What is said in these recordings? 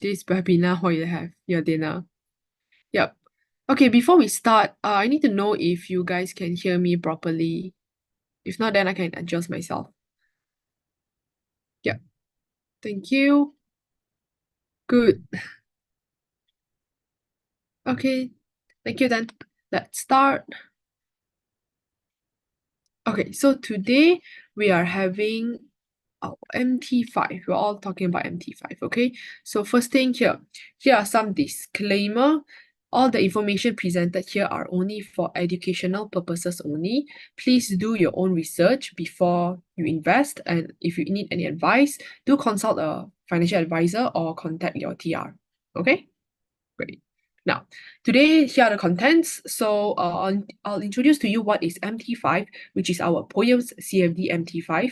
this webinar while you have your dinner. Yep. Okay, before we start, I need to know if you guys can hear me properly. If not, then I can adjust myself. Yep. Thank you. Good. Okay. Thank you then. Let's start. Okay, so today we are having MT5. We're all talking about MT5, okay? So first thing here are some disclaimer. All the information presented here are only for educational purposes only. Please do your own research before you invest, and if you need any advice, do consult a financial advisor or contact your TR. Okay? Great. Now, today here are the contents. So I'll introduce to you what is MT5, which is our POEMS CFD MT5,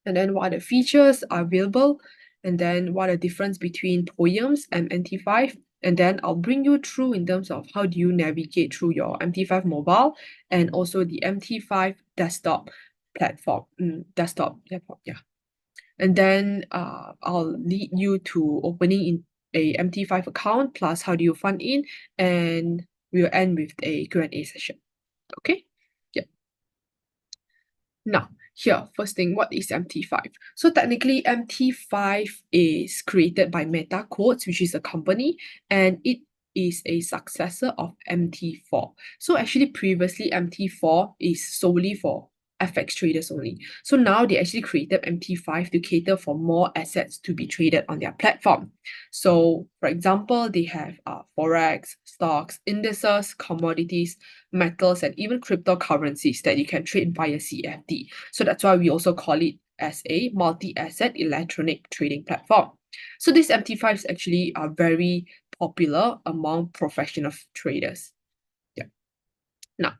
and then what are the features are available, and then what are the difference between POEMS and MT5, and then I'll bring you through in terms of how do you navigate through your MT5 mobile and also the MT5 desktop platform, desktop, yeah. And then I'll lead you to opening in a MT5 account, plus how do you fund in, and we'll end with a Q&A session. Okay? Yeah. Now, here, first thing, what is MT5? So technically, MT5 is created by Meta Codes, which is a company, and it is a successor of MT4. So actually, previously, MT4 is solely for FX traders only. So now they actually created MT5 to cater for more assets to be traded on their platform. So for example, they have Forex, stocks, indices, commodities, metals, and even cryptocurrencies that you can trade via CFD. So that's why we also call it as a multi-asset electronic trading platform. So this MT5 is actually very popular among professional traders. Yeah. Now,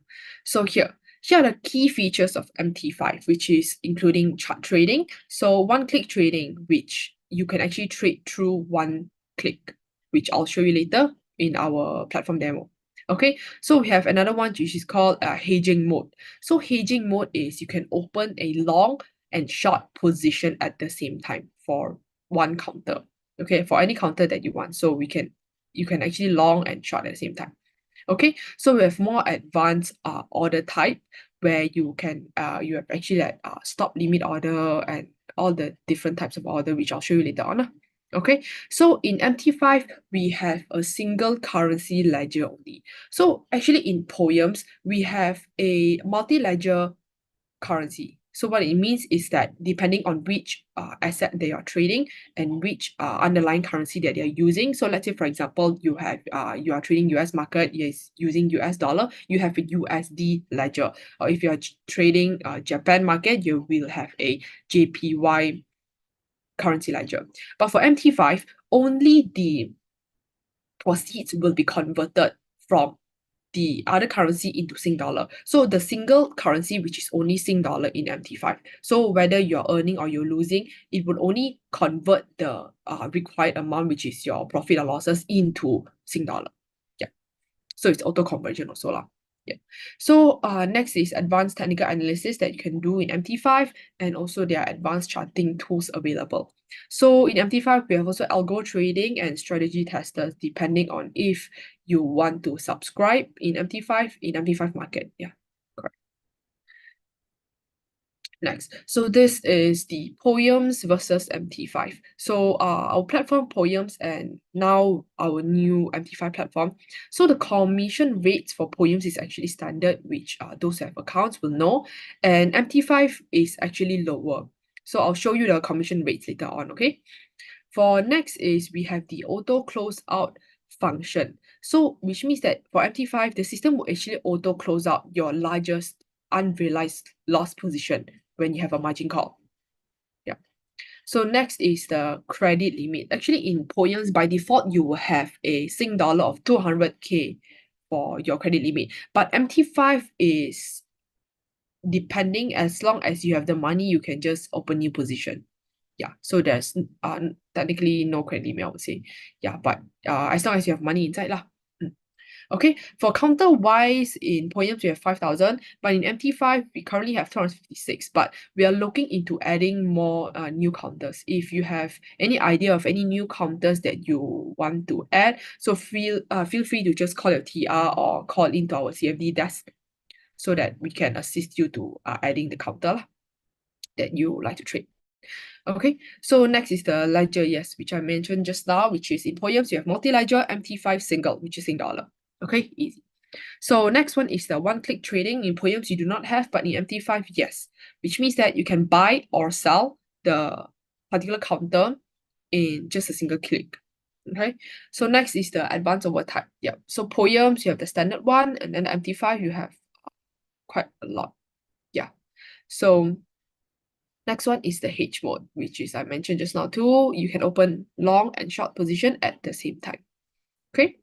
so here are the key features of MT5, which is including chart trading. So one-click trading, which you can actually trade through one click, which I'll show you later in our platform demo. Okay, so we have another one which is called hedging mode. So hedging mode is you can open a long and short position at the same time for one counter. Okay, for any counter that you want. So you can actually long and short at the same time. Okay, so we have more advanced order type where you can you have actually like stop limit order and all the different types of order, which I'll show you later on. Okay, so in MT5 we have a single currency ledger only. So actually in POEMS we have a multi-ledger currency. So what it means is that depending on which asset they are trading and which underlying currency that they are using. So let's say, for example, you are trading US market is using US dollar, you have a USD ledger. Or if you are trading Japan market, you will have a JPY currency ledger. But for MT5, only the proceeds will be converted from the other currency into Sing dollar. So the single currency, which is only Sing dollar in MT5. So whether you're earning or you're losing, it would only convert the required amount, which is your profit or losses, into Sing dollar. Yeah. So it's auto conversion also lah. Yeah. So next is advanced technical analysis that you can do in MT5, and also there are advanced charting tools available. So in MT5, we have also algo trading and strategy testers, depending on if you want to subscribe in MT5 market. Yeah, correct. Next, so this is the POEMS versus MT5. So our platform POEMS and now our new MT5 platform. So the commission rates for POEMS is actually standard, which those who have accounts will know, and MT5 is actually lower. So I'll show you the commission rates later on, okay? For next is we have the auto close out function. So which means that for MT5, the system will actually auto close out your largest unrealized loss position when you have a margin call. Yeah. So next is the credit limit. Actually, in POEMS, by default, you will have a Sing dollar of 200K for your credit limit. But MT5 is depending, as long as you have the money, you can just open new position. Yeah, so there's technically no credit limit, I would say. Yeah, but as long as you have money inside lah. Okay, for counter wise in POEMS we have 5,000, but in MT5 we currently have 256. But we are looking into adding more new counters. If you have any idea of any new counters that you want to add, so feel free to just call your TR or call into our CFD desk so that we can assist you to adding the counter that you like to trade. Okay, so next is the ledger, yes, which I mentioned just now, which is in POEMS you have multi-ledger, MT5 single, which is $. Okay, easy. So next one is the one-click trading. In POEMS you do not have, but in MT5, yes, which means that you can buy or sell the particular counter in just a single click. Okay, so next is the advanced over type. Yeah, so POEMS you have the standard one, and then the MT5 you have quite a lot. Yeah, so next one is the H mode, which is I mentioned just now too. You can open long and short position at the same time. Okay.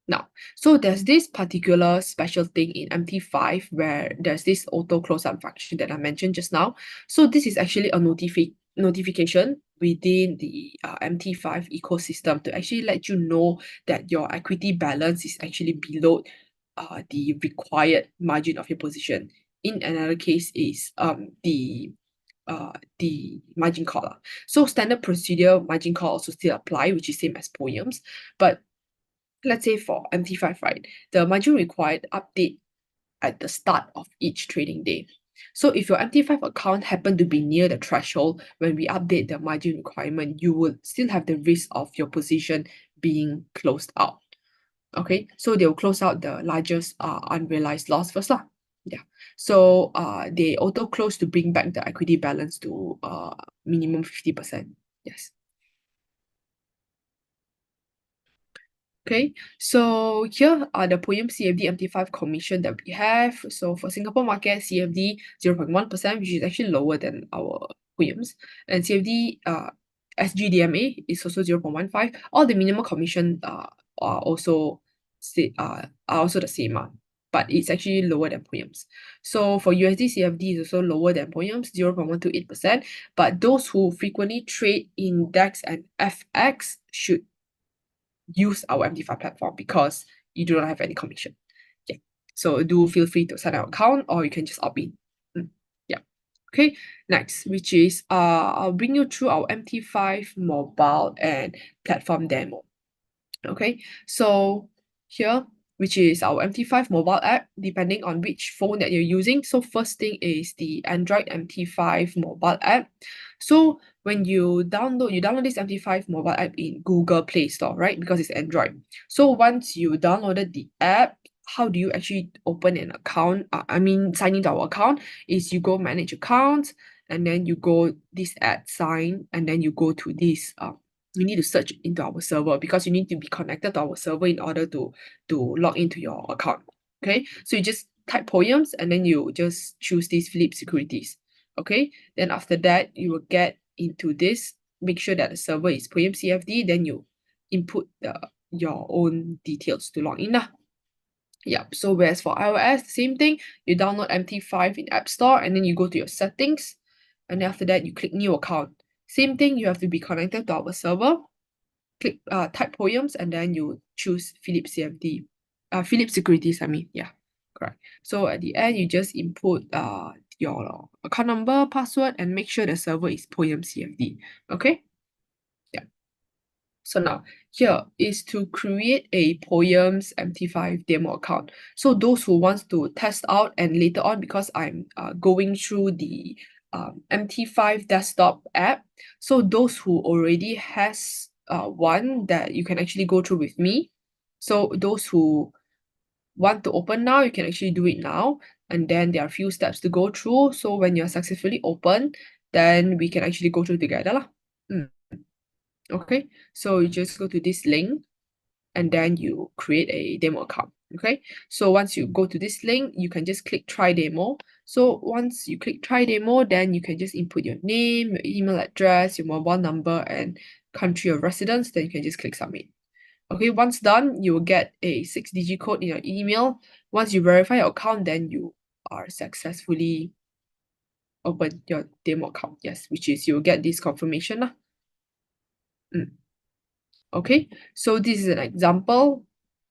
Now, so there's this particular special thing in MT5 where there's this auto close up function that I mentioned just now. So this is actually a notification within the MT5 ecosystem to actually let you know that your equity balance is actually below the required margin of your position. In another case is the margin call. So standard procedure margin call also still apply, which is same as POEMS, but let's say for MT5, right, the margin required update at the start of each trading day. So if your MT5 account happen to be near the threshold when we update the margin requirement, you will still have the risk of your position being closed out. Okay, so they'll close out the largest unrealized loss first lah. Yeah, so they auto close to bring back the equity balance to minimum 50%. Yes. Okay, so here are the POEMS CFD MT5 commission that we have. So for Singapore market, CFD 0.1%, which is actually lower than our POEMS. And CFD SGDMA is also 0.15. All the minimum commission are also the same, but it's actually lower than POEMS. So for USD CFD is also lower than POEMS, 0.128%. But those who frequently trade index and FX should use our MT5 platform because you do not have any commission. Yeah. So do feel free to sign up an account or you can just opt in. Yeah. Okay. Next, which is I'll bring you through our MT5 mobile and platform demo. Okay. So here, which is our MT5 mobile app, depending on which phone that you're using. So first thing is the Android MT5 mobile app. So when you download this MT5 mobile app in Google Play Store, right? Because it's Android. So once you downloaded the app, how do you actually open an account? Sign into our account is you go manage accounts and then you go this add sign and then you go to this you need to search into our server because you need to be connected to our server in order to log into your account. Okay, so you just type POEMS and then you just choose these Phillip Securities. Okay, then after that you will get into this. Make sure that the server is POEMS CFD. Then you input your own details to log in lah. Yeah, so whereas for iOS, same thing. You download MT5 in App Store and then you go to your settings, and then after that you click new account. Same thing, you have to be connected to our server. Click type POEMS and then you choose Phillip CFD. Phillip Securities, yeah, correct. So at the end, you just input your account number, password, and make sure the server is POEMS CFD. Okay? Yeah. So now here is to create a POEMS MT5 demo account. So those who wants to test out and later on, because I'm going through the MT5 desktop app, so those who already has one that you can actually go through with me. So those who want to open now, you can actually do it now. And then there are a few steps to go through. So when you're successfully open, then we can actually go through together lah. Okay, so you just go to this link and then you create a demo account. Okay, so once you go to this link, you can just click try demo. So once you click try demo, then you can just input your name, your email address, your mobile number, and country of residence. Then you can just click submit. Okay, once done, you will get a 6-digit code in your email. Once you verify your account, then you are successfully open your demo account. Yes, which is you'll get this confirmation lah. Okay, so this is an example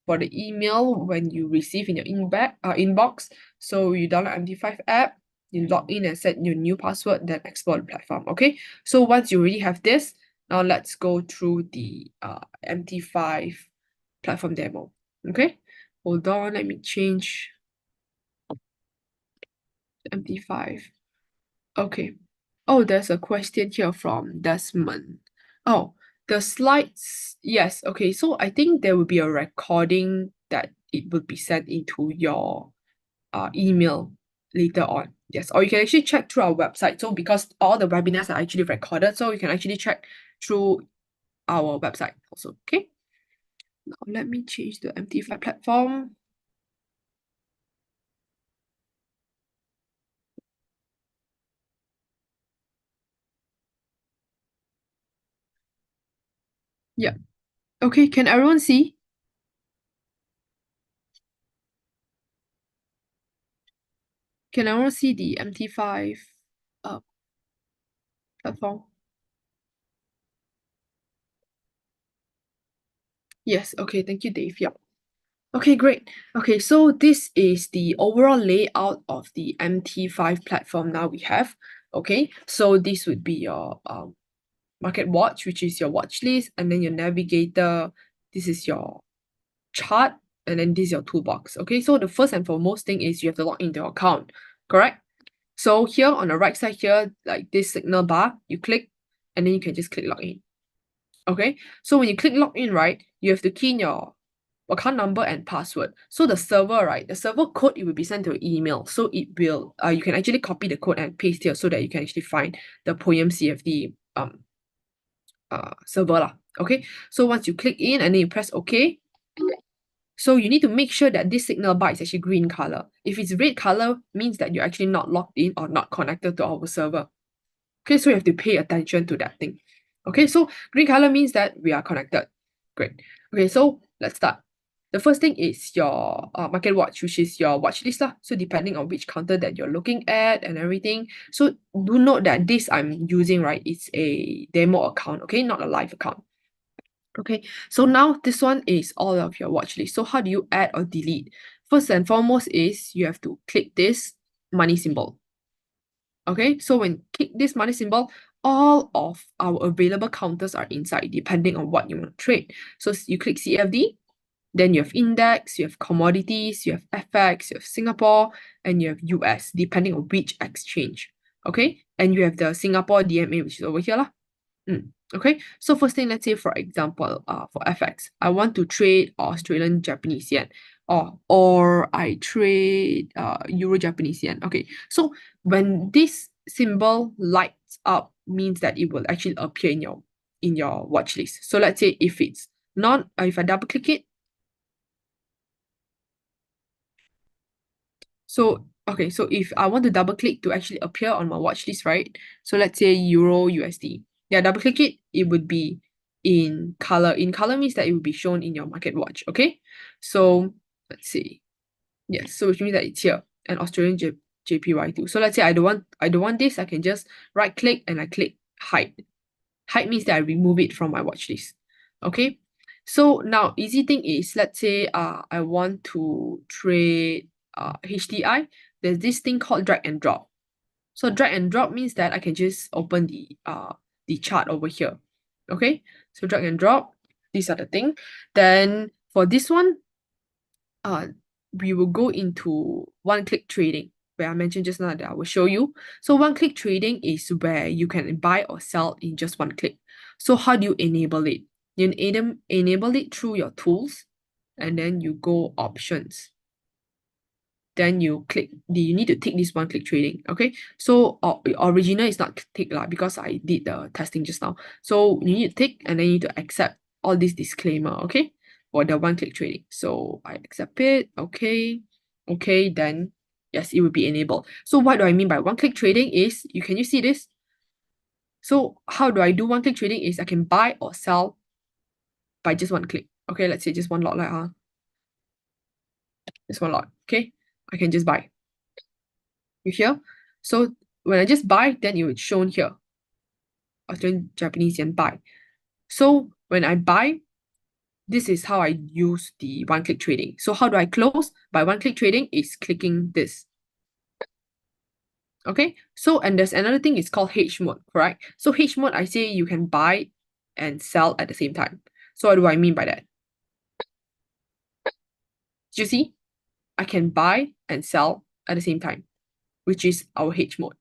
for the email when you receive in your inbox. So you download MT5 app, you log in and set your new password, then explore the platform. Okay, so once you already have this, now let's go through the MT5 platform demo. Okay, hold on, let me change MT5. Okay. Oh, there's a question here from Desmond. Oh, the slides. Yes. Okay. So I think there will be a recording that it will be sent into your email later on. Yes. Or you can actually check through our website. So because all the webinars are actually recorded, so you can actually check through our website also. Okay. Now let me change the MT5 platform. Yeah. Okay. Can everyone see? Can everyone see the MT5 platform? Yes, okay, thank you, Dave. Yep. Okay, great. Okay, so this is the overall layout of the MT5 platform now we have. Okay, so this would be your market watch, which is your watch list, and then your navigator, this is your chart, and then this is your toolbox. Okay, so the first and foremost thing is you have to log into your account, correct? So here on the right side here, like this signal bar, you click, and then you can just click login. Okay, so when you click login, right, you have to key in your account number and password. So the server, right, the server code, it will be sent to your email. So it will, you can actually copy the code and paste here so that you can actually find the POEMS CFD server lah. Okay, so once you click in and then you press OK, so you need to make sure that this signal bar is actually green color. If it's red color, means that you're actually not logged in or not connected to our server. Okay, so you have to pay attention to that thing. Okay, so green color means that we are connected. Great. Okay, so let's start. The first thing is your market watch, which is your watch list lah. So depending on which counter that you're looking at and everything. So do note that this I'm using, right, it's a demo account, okay, not a live account. Okay, so now this one is all of your watch list. So how do you add or delete? First and foremost is you have to click this money symbol. Okay, so when click this money symbol, all of our available counters are inside depending on what you want to trade. So you click CFD, then you have index, you have commodities, you have FX, you have Singapore, and you have US, depending on which exchange. Okay, and you have the Singapore DMA, which is over here lah. Okay, so first thing, let's say for example, for FX, I want to trade Australian Japanese yen, or I trade Euro Japanese yen. Okay, so when this symbol lights up, means that it will actually appear in your watch list. So let's say if it's not, if I double click it, so okay, so if I want to double click to actually appear on my watch list, right? So let's say Euro USD. Yeah, double click it, it would be in color. In color means that it will be shown in your market watch. Okay, so let's see. Yes, so which means that it's here, and Australian JPY too. So let's say I don't want this, I can just right click and I click hide. Hide means that I remove it from my watch list. Okay, so now easy thing is, let's say I want to trade HDI. There's this thing called drag and drop. So drag and drop means that I can just open the chart over here. Okay, so drag and drop, these are the thing. Then for this one, we will go into one-click trading, where I mentioned just now that I will show you. So one-click trading is where you can buy or sell in just one click. So how do you enable it? You enable it through your tools, and then you go options. Then you click, you need to tick this one-click trading, okay? So original is not tick lah, because I did the testing just now. So you need to tick, and then you need to accept all this disclaimer, okay? For the one-click trading. So I accept it, okay. Okay, then yes, it will be enabled. So what do I mean by one-click trading is, can you see this? So how do I do one-click trading is I can buy or sell by just one click. Okay, let's say just one lot like just one lot, okay? I can just buy. You hear? So when I just buy, then it would shown here. Australian Japanese yen buy. So when I buy, this is how I use the one-click trading. So how do I close? By one-click trading is clicking this. Okay, so and there's another thing, it's called H mode, correct? So H mode, I say you can buy and sell at the same time. So what do I mean by that? Do you see? I can buy and sell at the same time, which is our H mode.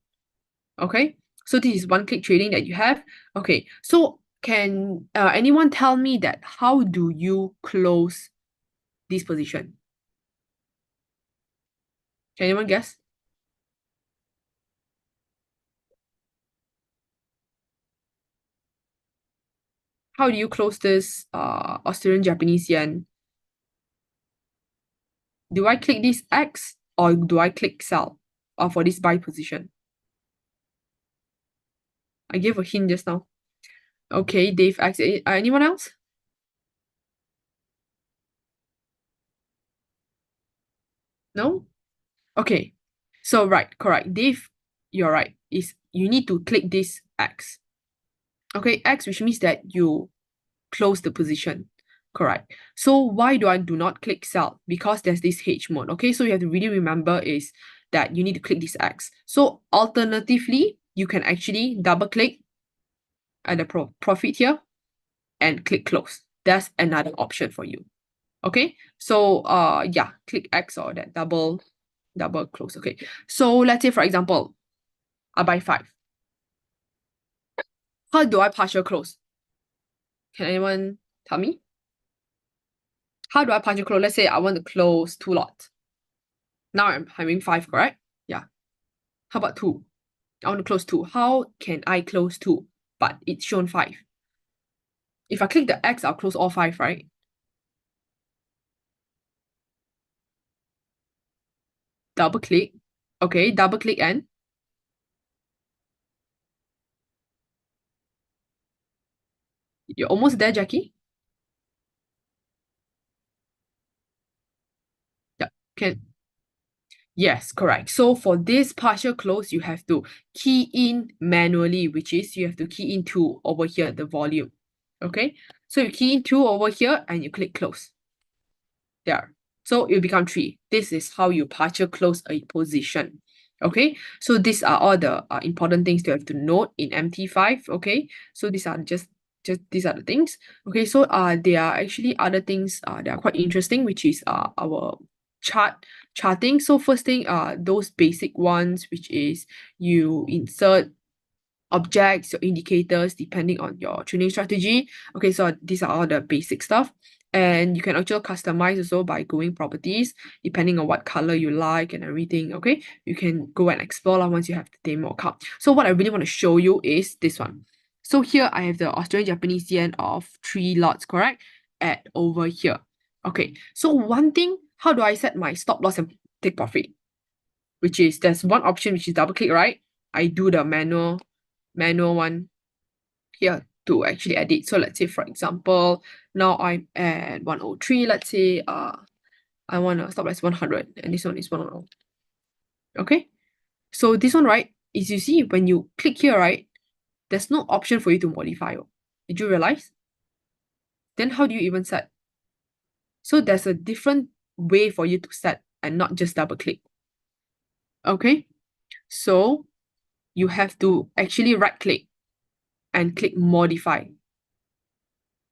Okay, so this is one-click trading that you have. Okay, so can anyone tell me that how do you close this position? Can anyone guess? How do you close this Australian Japanese yen? Do I click this X or do I click sell for this buy position? I gave a hint just now. Okay, Dave X. Anyone else? No? Okay. So right, correct. Dave, you're right. You need to click this X. Okay, X, which means that you close the position. Correct. So why do I do not click sell? Because there's this H mode. Okay, so you have to really remember is that you need to click this X. So alternatively, you can actually double click at the profit here and click close. That's another option for you. Okay, so yeah, click X or that double close. Okay, so let's say for example, I buy 5. How do I partial close? Can anyone tell me? How do I partial close? Let's say I want to close 2 lots. Now I'm having 5, correct? Yeah. How about 2? I want to close 2. How can I close 2? But it's shown 5. If I click the X, I'll close all 5, right? Double click. Okay, double click and you're almost there, Jackie. Yeah, can. Yes, correct. So for this partial close, you have to key in manually, which is you have to key in 2 over here, the volume. Okay, so you key in 2 over here and you click close. There. So it will become 3. This is how you partial close a position. Okay, so these are all the important things to have to note in MT5. Okay, so these are just these are the things. Okay, so there are actually other things that are quite interesting, which is our charting. So first thing those basic ones, which is you insert objects, your indicators, depending on your trading strategy. Okay, so these are all the basic stuff. And you can actually customize also by going properties, depending on what color you like and everything. Okay, you can go and explore once you have the demo account. So what I really want to show you is this one. So here I have the Australian Japanese yen of 3 lots, correct? At over here. Okay, so one thing, how do I set my stop loss and take profit? Which is, there's one option which is double click, right? I do the manual one here to actually edit. So let's say for example, now I'm at 103. Let's say I want to stop at 100 and this one is 100. Okay, so this one, right, is you see when you click here, right, there's no option for you to modify. Did you realize? Then how do you even set? So there's a different way for you to set and not just double click. Okay, so you have to actually right click and click modify.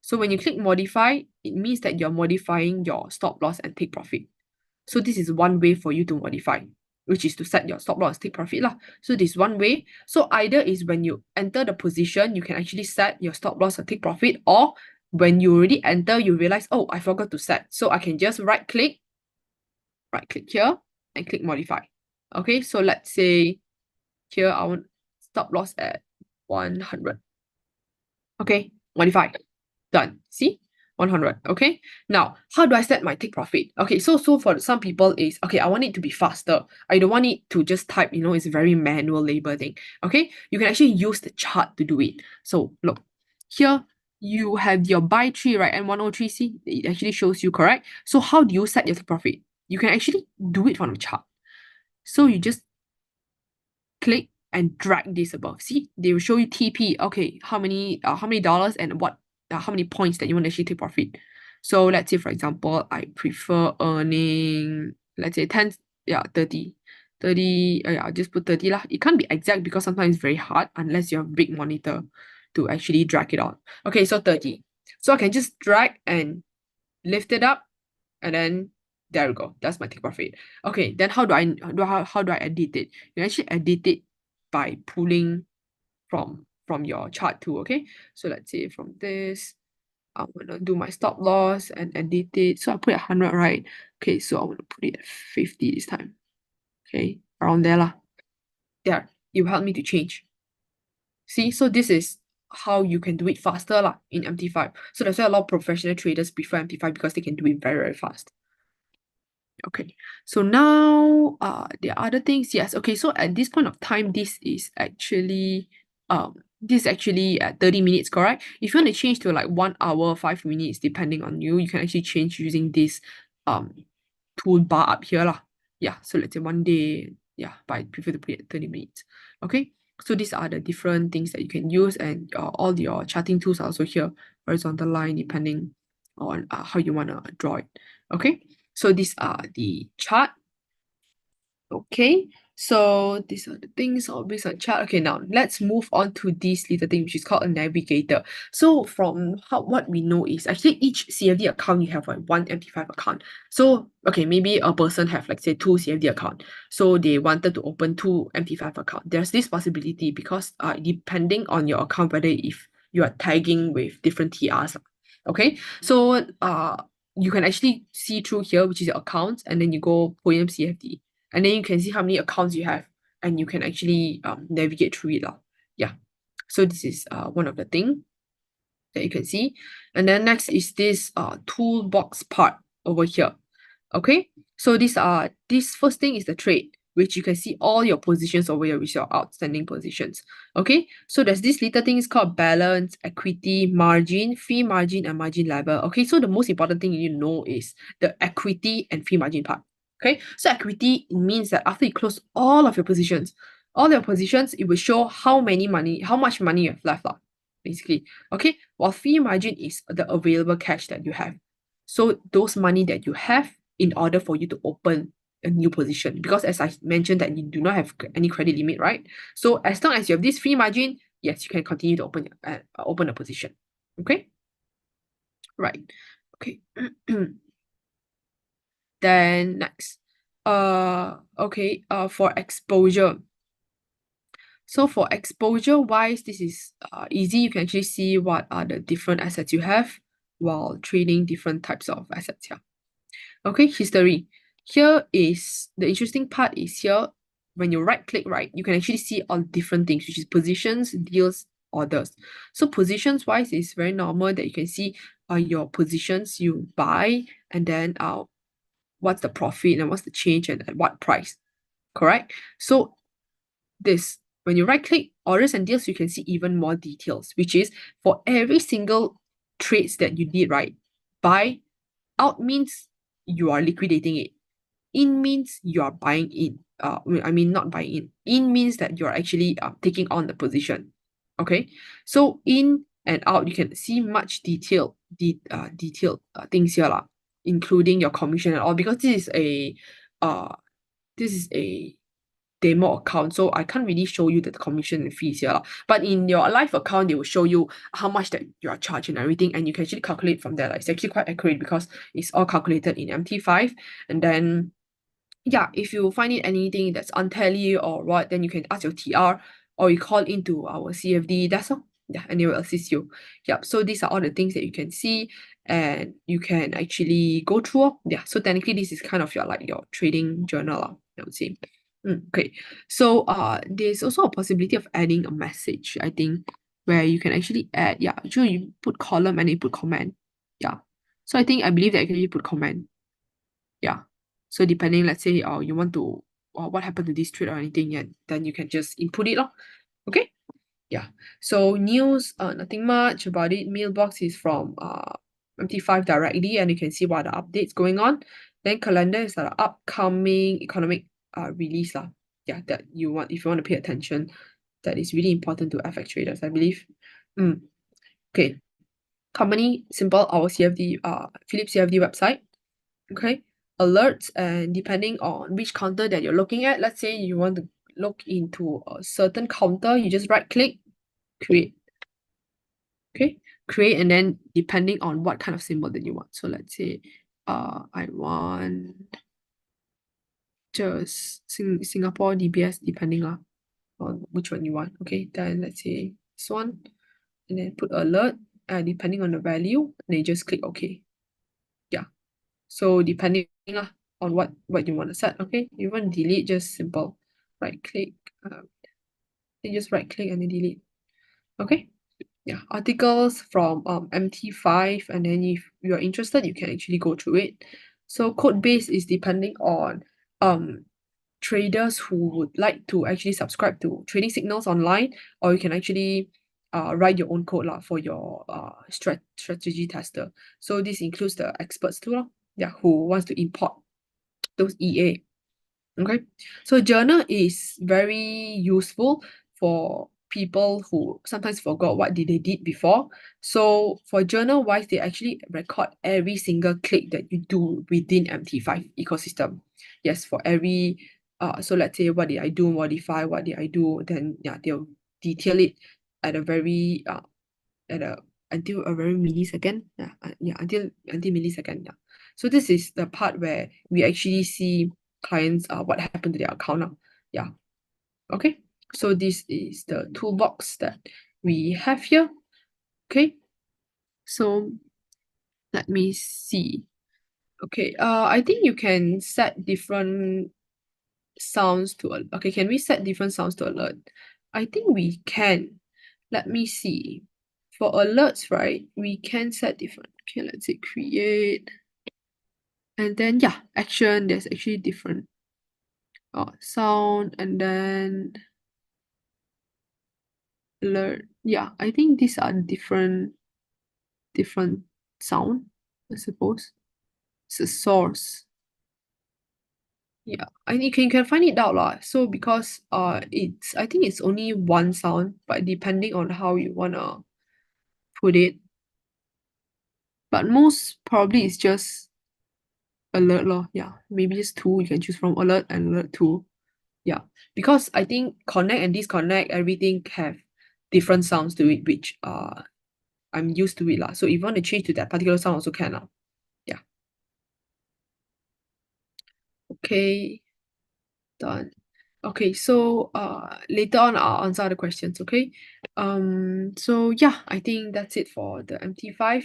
So when you click modify, it means that you're modifying your stop loss and take profit. So this is one way for you to modify, which is to set your stop loss, take profit lah. So this is one way. So either is when you enter the position, you can actually set your stop loss or take profit, or when you already enter, you realize, oh, I forgot to set. So I can just right click here and click modify. Okay, so let's say here I want stop loss at 100. Okay, modify. Done. See? 100. Okay. Now, how do I set my take profit? Okay, so for some people is, okay, I want it to be faster. I don't want it to just type, it's a very manual labor thing. Okay, you can actually use the chart to do it. So look, here you have your buy tree, right? And 103, see, it actually shows you, correct? So how do you set your take profit? You can actually do it from the chart. So you just click and drag this above. See, they will show you TP. Okay, how many dollars and what how many points that you want to actually take profit. So let's say, for example, I prefer earning, let's say 10, 30. 30, I'll just put 30 lah. It can't be exact because sometimes it's very hard unless you have a big monitor to actually drag it on. Okay, so 30. So I can just drag and lift it up, and then there we go. That's my take profit. Okay, then how do I edit it? You actually edit it by pulling from your chart too. Okay, so let's say from this, I'm gonna do my stop loss and edit it. So I put it at 100, right? Okay, so I'm gonna put it at 50 this time. Okay, around there lah. There, it will help me to change. See, so this is how you can do it faster lah in MT5. So that's why a lot of professional traders prefer MT5 because they can do it very, very fast. Okay, so now the other things, yes. Okay, so at this point of time, this is actually at 30 minutes, correct? If you want to change to like 1 hour, 5 minutes, depending on you, you can actually change using this toolbar up here lah. Yeah, so let's say 1 day, yeah, but I prefer to put it at 30 minutes. Okay, so these are the different things that you can use, and all your charting tools are also here, horizontal line, depending on how you want to draw it. Okay, so these are the chart. Okay, so these are the things all based on chart. Okay, now let's move on to this little thing which is called a navigator. So from what we know is actually each CFD account you have like one MT5 account. So okay, maybe a person have like say 2 CFD account. So they wanted to open 2 MT5 account. There's this possibility because depending on your account, whether if you are tagging with different TRs. Okay, so you can actually see through here, which is your accounts, and then you go POEMS CFD. And then you can see how many accounts you have, and you can actually navigate through it. Yeah. So this is one of the things that you can see. And then next is this toolbox part over here. Okay. So this first thing is the trade, which you can see all your positions over here, which are outstanding positions. Okay. So there's this little thing is called balance, equity, margin, fee margin, and margin level. Okay. So the most important thing you need to know is the equity and fee margin part. Okay, so equity means that after you close all of your positions, it will show how much money you have left, basically. Okay, while fee margin is the available cash that you have. So those money that you have in order for you to open a new position, because as I mentioned that you do not have any credit limit, right? So as long as you have this fee margin, yes, you can continue to open a position. Okay, right. Okay. Then next, okay, for exposure. So for exposure wise, this is easy. You can actually see what are the different assets you have while trading different types of assets here. Okay, history. Here is the interesting part is here, when you right click, right, you can actually see all different things, which is positions, deals, orders. So positions wise is very normal that you can see your positions you buy, and then what's the profit and what's the change and at what price, correct? So this, when you right click orders and deals, you can see even more details, which is for every single trades that you did, right? Buy out means you are liquidating it. In means you are buying in. I mean not buying in. In means that you're actually taking on the position. Okay, so in and out, you can see much detailed things here lah, including your commission and all, because this is a demo account, so I can't really show you the commission and fees here. But in your live account, they will show you how much that you are charging and everything, and you can actually calculate from there. It's actually quite accurate because it's all calculated in MT5. And then, yeah, if you find it anything that's untally or what, then you can ask your TR or you call into our CFD. That's all. Yeah, and they will assist you. Yep. So these are all the things that you can see and you can actually go through. Yeah. So technically, this is kind of your trading journal, I would say. Okay. So there's also a possibility of adding a message, I think, where you can actually add, actually you put column and you put comment. Yeah. So I believe that you can actually put comment. Yeah. So depending, let's say, you want to, what happened to this trade or anything, yeah, then you can just input it. Okay. Yeah. So news, nothing much about it. Mailbox is from MT5 directly, and you can see what are the updates going on. Then calendar is the upcoming economic release lah. Yeah, that you want, if you want to pay attention, that is really important to FX traders, I believe. Okay. Company, simple, our CFD, Phillip CFD website. Okay, alerts, and depending on which counter that you're looking at, let's say you want to look into a certain counter, you just right click, create. Okay, create, and then depending on what kind of symbol that you want. So let's say I want just Singapore DBS, depending on which one you want. Okay, then let's say this one, and then put alert, depending on the value, and then you just click OK. Yeah, so depending on what you want to set. Okay, you want to delete, just simple right click, you just right click and then delete. Okay, yeah, articles from MT5, and then if you're interested, you can actually go through it. So code base is depending on traders who would like to actually subscribe to trading signals online, or you can actually write your own code for your strategy tester. So this includes the experts too, yeah, who wants to import those EA. Okay, so journal is very useful for people who sometimes forgot what they did before. So for journal wise, they actually record every single click that you do within MT5 ecosystem. Yes, for every so let's say what did I do, modify, what did I do, then yeah, they'll detail it at a very until a very millisecond. Until millisecond. Yeah. So this is the part where we actually see clients what happened to their account now. Yeah. Okay. So this is the toolbox that we have here. Okay. So let me see. Okay. I think you can set different sounds to okay. Can we set different sounds to alert? I think we can. Let me see. For alerts, right, we can set different. Okay, let's say create. And then, yeah, action, there's actually different sound, and then alert. Yeah, I think these are different sound, I suppose. It's a source. Yeah, I think you can find it out lah. So because I think it's only one sound, but depending on how you wanna put it. But most probably it's just alert lor. Yeah, maybe just two. You can choose from alert and alert two. Yeah, because I think connect and disconnect, everything have different sounds to it, which I'm used to it lah. So if you want to change to that particular sound, also can lah. Yeah. Okay. Done. Okay, so later on I'll answer other questions. Okay. So yeah, I think that's it for the MT5.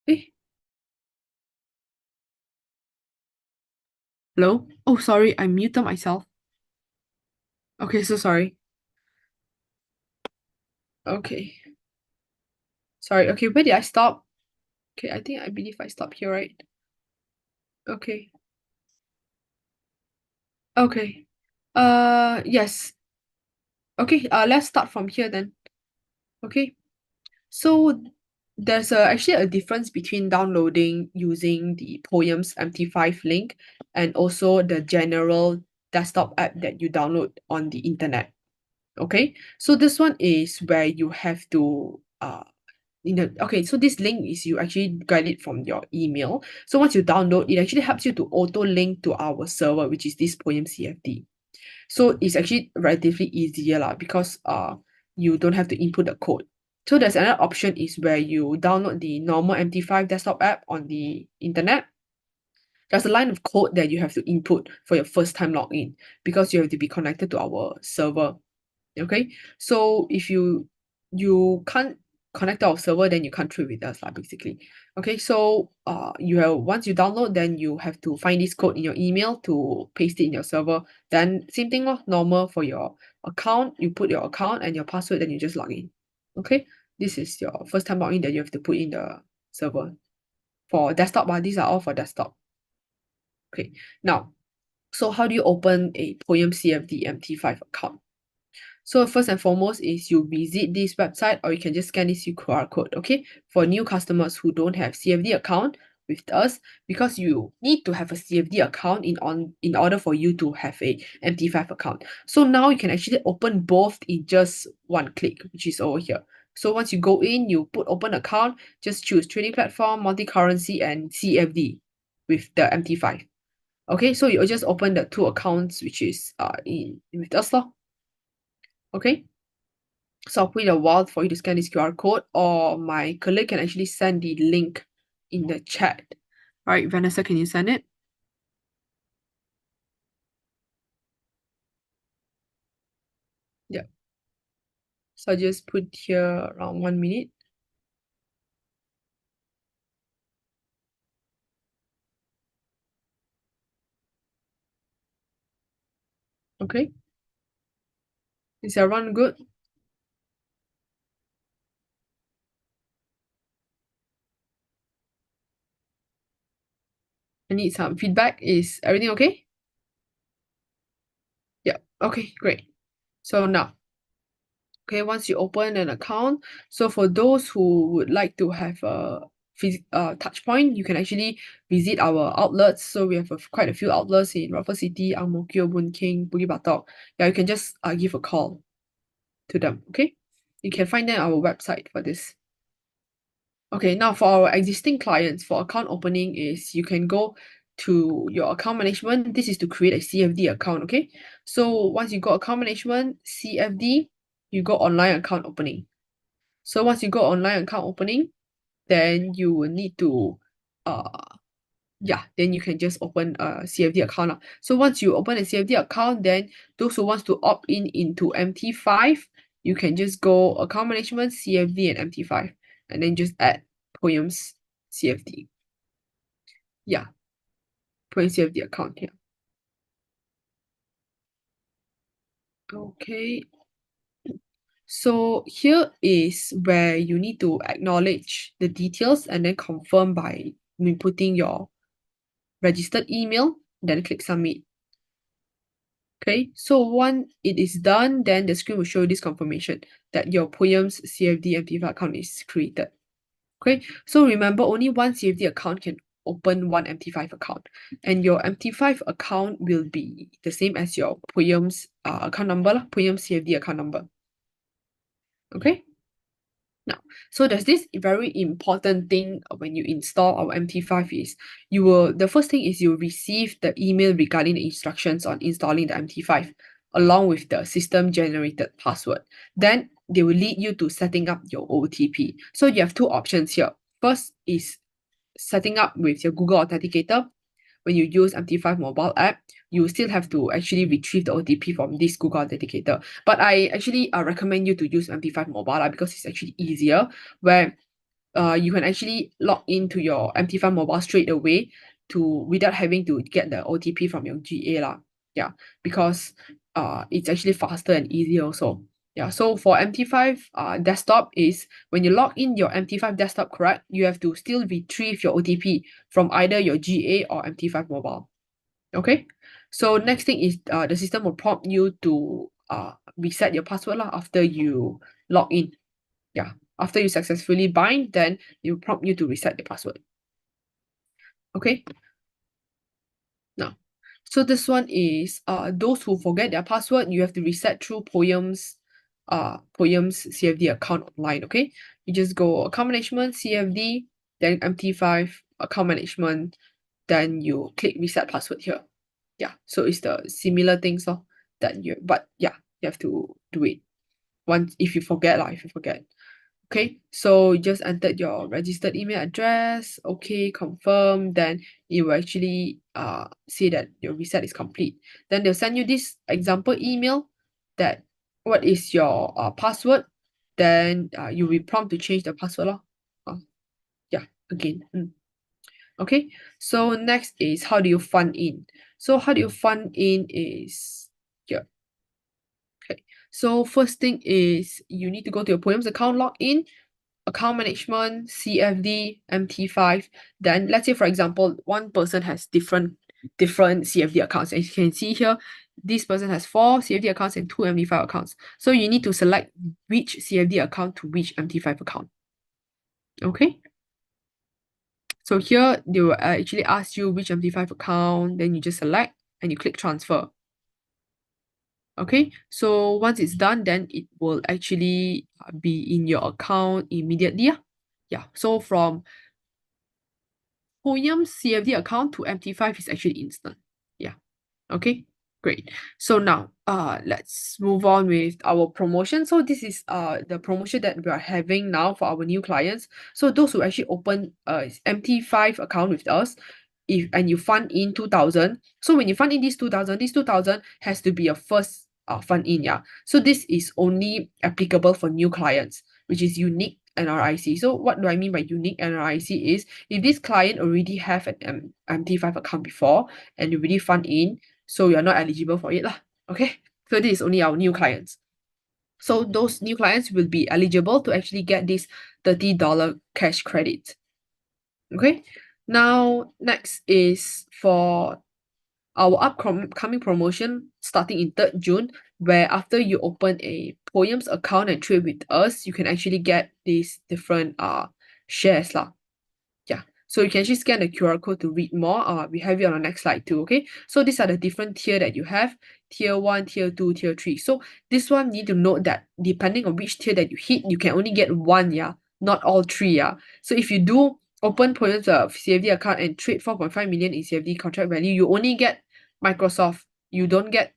Eh, hello? Oh, sorry, I muted myself. Okay, so sorry. Okay. Sorry, okay, where did I stop? Okay, I believe I stopped here, right? Okay. Okay. Yes. Okay, let's start from here then. Okay. So there's actually a difference between downloading using the POEMS MT5 link and also the general desktop app that you download on the internet. Okay, so this one is where you have to okay, so this link is you actually get it from your email. So once you download, it actually helps you to auto link to our server, which is this POEMS CFD. So it's actually relatively easier lah because you don't have to input the code. So there's another option is where you download the normal MT5 desktop app on the internet. There's a line of code that you have to input for your first time login because you have to be connected to our server. Okay, so if you can't connect to our server, then you can't trade with us lah, basically. Okay, so you have once you download, then you have to find this code in your email to paste it in your server. Then same thing lor, normal for your account. You put your account and your password, then you just log in. Okay, this is your first time login that you have to put in the server. For desktop, these are all for desktop. Okay, now, so how do you open a POEMS CFD MT5 account? So first and foremost is you visit this website or you can just scan this QR code, okay? For new customers who don't have CFD account with us, because you need to have a CFD account in order for you to have a MT5 account. So now you can actually open both in just one click, which is over here. So once you go in, you put open account, just choose trading platform, multi-currency, and CFD with the MT5. Okay, so you just open the two accounts, which is in with us lor. Okay, so I'll wait a while for you to scan this QR code, or my colleague can actually send the link in the chat. All right, Vanessa, can you send it? Yeah. So I just put here around 1 minute. Okay. Is everyone good? I need some feedback. Is everything okay? Yeah. Okay, great. So now, okay, once you open an account, so for those who would like to have a touch point, you can actually visit our outlets. So we have quite a few outlets in Raffles City, Ang Mo Kio, Boon Keng, Bukit Batok. Yeah, you can just give a call to them, okay? You can find them on our website for this. Okay, now for our existing clients, for account opening is you can go to your account management. This is to create a CFD account, okay? So once you go account management, CFD, you go online account opening. So once you go online account opening, then you will need to then you can just open a CFD account lah. So once you open a CFD account, then those who wants to opt in into MT5, you can just go account management, CFD, and MT5, and then just add POEMS CFD. Yeah, POEMS CFD account here. Okay. So here is where you need to acknowledge the details and then confirm by inputting your registered email, then click submit. Okay, so once it is done, then the screen will show you this confirmation that your POEMS CFD MT5 account is created. Okay, so remember only one CFD account can open one MT5 account, and your MT5 account will be the same as your POEMS account number, POEMS CFD account number. Okay. Now, so there's this very important thing when you install our MT5 is the first thing is you'll receive the email regarding the instructions on installing the MT5 along with the system generated password. Then they will lead you to setting up your OTP. So you have two options here. First is setting up with your Google Authenticator. When you use MT5 mobile app, you still have to actually retrieve the OTP from this Google Authenticator. But I actually recommend you to use MT5 mobile app because it's actually easier, where you can actually log into your MT5 mobile straight away without having to get the OTP from your GA lah. Yeah, because it's actually faster and easier also. Yeah, so for MT5 desktop is when you log in your MT5 desktop, correct, you have to still retrieve your OTP from either your GA or MT5 mobile. Okay, so next thing is the system will prompt you to reset your password after you log in. Yeah, after you successfully bind, then it will prompt you to reset your password. Okay, now, so this one is those who forget their password, you have to reset through POEMS CFD account online. Okay, you just go account management, CFD, then MT5 account management, then you click reset password here. Yeah, so it's the similar things that you, but yeah, you have to do it once if you forget. Okay, so you just entered your registered email address, okay, confirm, then it will actually say that your reset is complete. Then they'll send you this example email that what is your password, then you'll be prompted to change the password. Yeah, again. Okay, so next is how do you fund in? So how do you fund in is here. Okay, so first thing is you need to go to your POEMS account, log in, account management, CFD, MT5. Then let's say, for example, one person has different CFD accounts. As you can see here, this person has 4 CFD accounts and 2 MT5 accounts. So you need to select which CFD account to which MT5 account. Okay. So here they will actually ask you which MT5 account, then you just select and you click transfer. Okay, so once it's done, then it will actually be in your account immediately. Yeah, so from POEMS CFD account to MT5 is actually instant. Yeah, okay, great. So now let's move on with our promotion. So this is the promotion that we are having now for our new clients. So those who actually open MT5 account with us, and you fund in 2,000. So when you fund in this 2,000 has to be your first fund in. Yeah, so this is only applicable for new clients, which is unique NRIC. So what do I mean by unique NRIC is if this client already have an MT5 account before and you already fund in, so you're not eligible for it lah. Okay, so this is only our new clients. So those new clients will be eligible to actually get this $30 cash credit. Okay, now next is for our upcoming promotion starting in 3rd June, where after you open a POEMS account and trade with us, you can actually get these different shares lah. Yeah, so you can actually scan the QR code to read more. We have it on the next slide too. Okay, so these are the different tier that you have: tier 1, tier 2, tier 3. So this one need to note that depending on which tier that you hit, you can only get one, yeah, not all 3. Yeah, so if you do open POEMS CFD account and trade 4.5 million in CFD contract value, you only get Microsoft. You don't get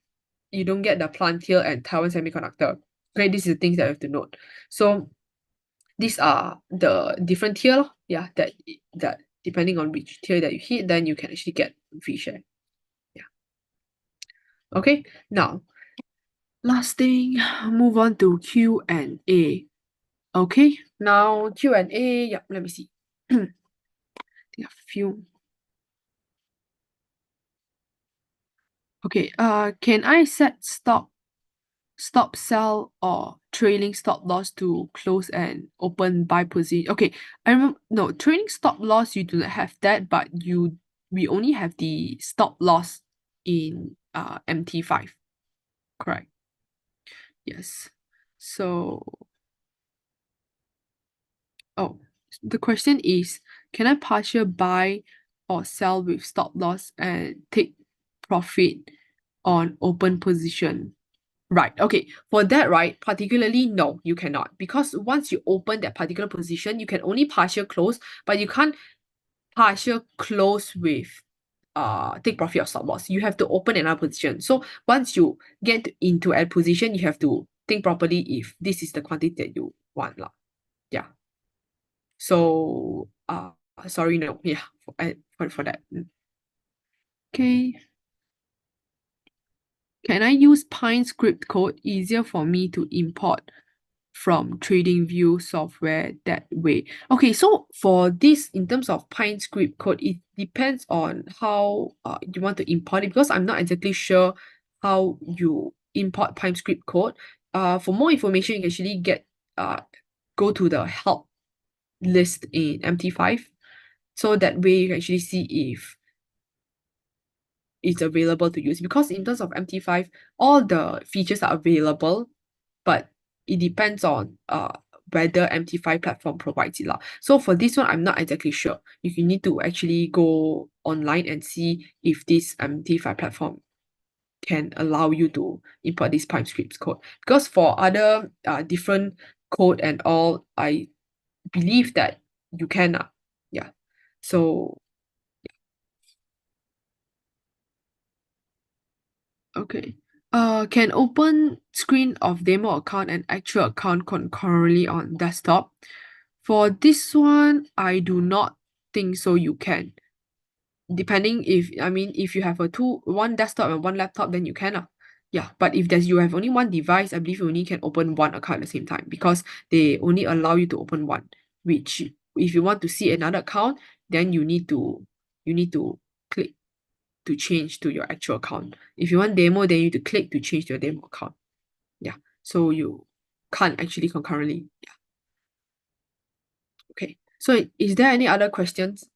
the Palantir and Taiwan Semiconductor. Okay, this is the things that you have to note. So these are the different tier. Yeah, that depending on which tier that you hit, then you can actually get free share. Yeah. Okay, now last thing, move on to Q&A. Okay, now Q&A. Yeah, let me see. I think a few. Okay, can I set stop, sell, or trailing stop loss to close and open buy position? Okay, I remember, no, trailing stop loss, you do not have that, but we only have the stop loss in MT5, correct? Yes. So, oh, the question is, can I partial buy or sell with stop loss and take profit on open position? Right, okay. For that, right, particularly, no, you cannot. Because once you open that particular position, you can only partial close, but you can't partial close with take profit or stop loss. You have to open another position. So once you get into a position, you have to think properly if this is the quantity that you want. Yeah. So sorry, no, yeah, for that. Okay. Can I use Pine script code easier for me to import from TradingView software that way? Okay, so for this, in terms of Pine script code, it depends on how you want to import it, because I'm not exactly sure how you import Pine script code. for more information, you can actually go to the help list in MT5. So that way you can actually see if it's available to use. Because in terms of MT5, all the features are available, but it depends on whether MT5 platform provides it lah. So for this one, I'm not exactly sure. You need to actually go online and see if this MT5 platform can allow you to import this POEMS scripts code. Because for other different code and all, I believe that you can. Yeah. So, okay. Can open screen of demo account and actual account concurrently on desktop? For this one, I do not think so you can. Depending if you have one desktop and one laptop, then you can. Yeah, but if you have only one device, I believe you only can open one account at the same time because they only allow you to open one, which if you want to see another account, then you need to click to change to your actual account. If you want demo, then you need to click to change to your demo account. Yeah, so you can't actually concurrently. Yeah. Okay, so is there any other questions?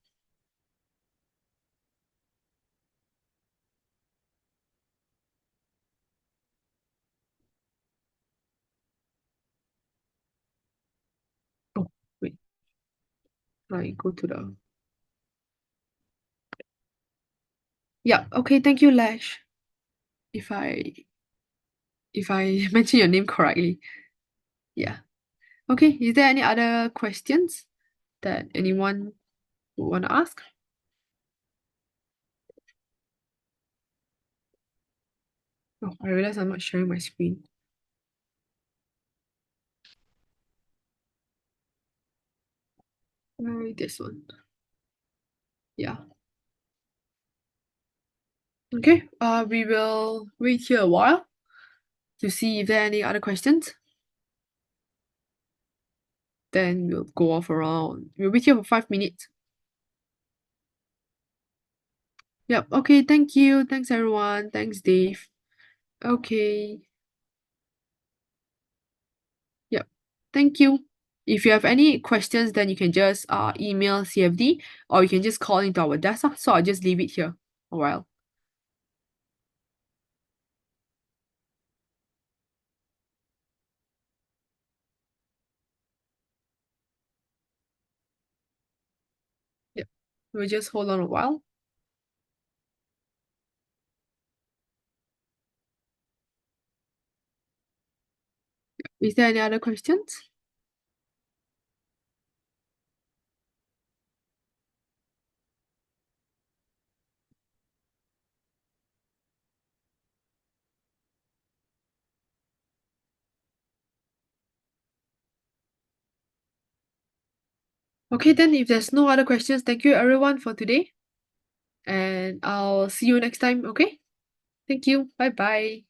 Oh, wait. I go to the... Yeah, okay, thank you, Lash. If I mention your name correctly. Yeah. Okay, is there any other questions that anyone would want to ask? Oh, I realize I'm not sharing my screen. This one. Yeah. Okay, we will wait here a while to see if there are any other questions. Then we'll go off around. We'll wait here for 5 minutes. Yep. Okay, thank you. Thanks, everyone. Thanks, Dave. Okay. Yep. Thank you. If you have any questions, then you can just email CFD or you can just call into our desk. So I'll just leave it here a while. Yep. We'll just hold on a while. Is there any other questions? Okay, then if there's no other questions, thank you everyone for today. And I'll see you next time, okay? Thank you. Bye-bye.